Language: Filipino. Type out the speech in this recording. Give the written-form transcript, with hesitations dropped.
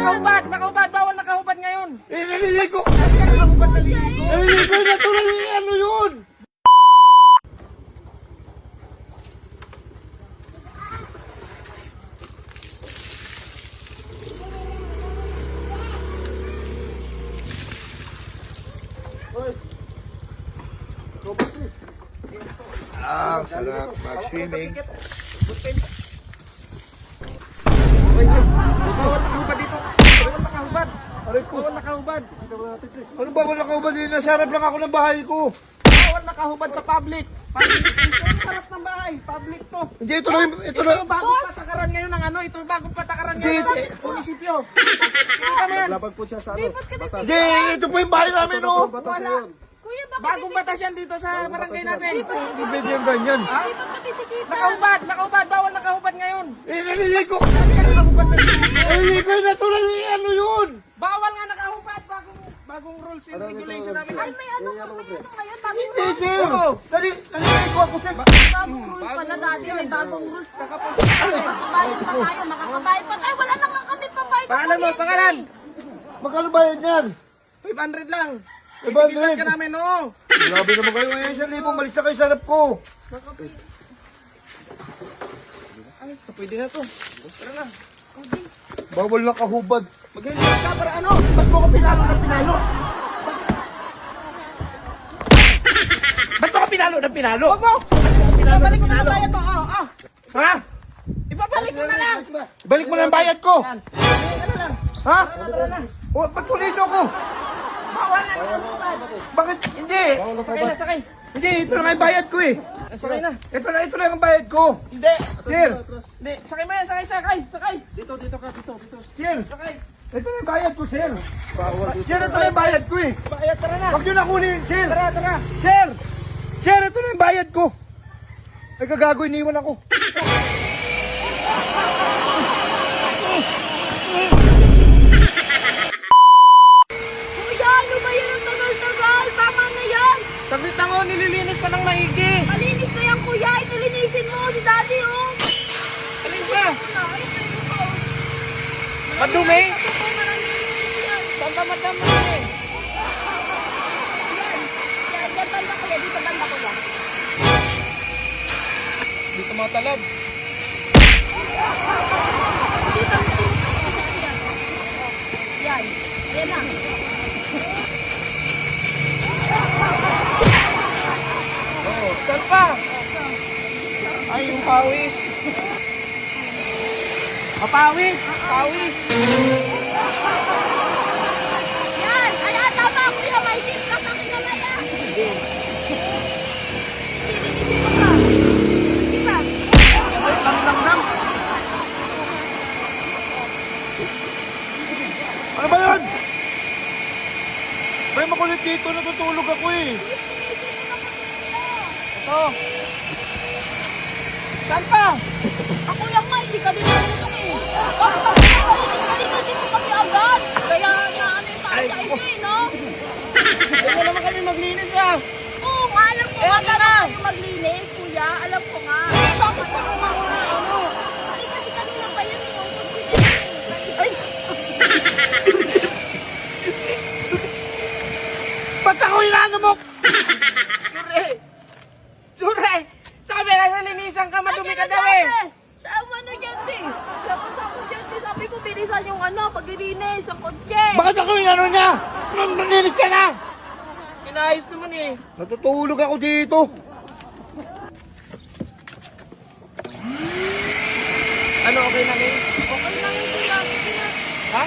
nakahubad! Nakahubad! Bawal nakahubad ngayon! Naliligo! Nakahubad na ligo! Naliligo na ito! Ano yun? Sarap mag-swimming. Bawal nakahubad dito! Bawal nakahubad! Aray ko. Bawal nakahubad! Ano ba kung nakahubad din? Nasarap lang ako ng bahay ko. Bawal nakahubad sa public! Public! Ito harap ng bahay! Public to! Hindi, ito na. Ito yung bagong patakaran ngayon ng ano? Ito yung bagong patakaran ngayon ng munisipyo! Hindi kami yan! Labag po siya sa ano. Batas. Hindi, ito po yung bahay namin, oh. Batas na Wala! yun. Kuya, bakit Bagong batas yan dito sa barangay natin! Hindi pwede yung ganyan. hindi ba katitikita? Nakahubad! Nakahubad! Bawal nakahubad ngayon! Naliligo! Nakahubad na ligo! Naliligo na ito! Ano yun? Bawal nga nakahubad! Bagong rules and regulation namin! Ay, may ano ngayon? Bagong Hindi, rules. sir. Naliligo ako, sir. Bagong rules pala dati. May bagong rules. Makakabayad pa tayo. Makakabayad pa tayo. Wala na nga kami pabayad. Pangalan mo! Pangalan! Magkano ba yan? 500 lang! 500. Itigilad ka namin, oo! Grabe naman kayo. Ngayon, 1,000. Malis na kayo sa harap ko. Pwede na to. Tara na. Bawal na kahubad. Mag-helmet ka para ano? Ba't mo ko pinalo ng pinalo? Ba't mo ko pinalo ng pinalo? Wag mo! Ibabalik ko na lang bayad mo. Ha? Ibabalik ko na lang. Balik mo na ang bayad ko. Ano lang? Ha? O, ba't tulido ko? Bawal na nakahubad. Bakit? Hindi. Sakay na, sakay. Hindi, ito na nga yung bayad ko eh. Sakay na. Ito na ang bayad ko. Hindi. Sir, Hindi. Sakay mo yan, sakay. Sakay. Dito ka, dito. sir. Sakay. Ito na yung bayad ko, sir. Sir, ito na yung bayad ko eh. Bayad, tara na. Huwag nyo na kunin, sir. Tara, tara. Sir! Sir, ito na yung bayad ko. Ay, kagago, iniwan ako. Kuya, ano ba yan ang tagal-tagal? Tama na yan. Saglit lang oh, nililinis pa ng maigi. Malinis na yan, kuya. Ito linisin mo. Si daddy, oh. Alin ka? Ay, ayun ko. Madumi? Ito po, marami yan. Saan ka madami? Yan, yan banda kuya. Dito banda kuya. Dito mga talab. Yan. Yan na. Oo. Saan pa? Ay, yung pawis. Mapawis. Pawis. Yan. Ay, tama kuya. May seat ka sa akin naman yan. Linisin mo pa. Ay, lang. Ano ba yun? May makulit dito, natutulog ako eh. Ito. Saan pa? Ako lang nga, hindi ka din marunong eh. Linisin mo kami agad. Kaya na ano yung pakayaan nyo eh, no? Hindi mo naman kami maglinis ah. Oo nga, alam ko nga kami maglinis, kuya. Alam ko nga. Bakit ako mga ano? Ay, kasi kanina pa yun yung Ay! Ba't ako inaano mo? Sure! Sabi nga linisan ka, madumi ka daw eh. Sa ano dyan eh. Tapos ako dyan eh. Sabi ko, bilisan yung ano, paglilinis, ang kotse. Bakit ako inaano niya? Nalinis ka na! Inayos naman eh. Natutulog ako dito. Ano, okay na rin? Okay lang yung kuya. Ha?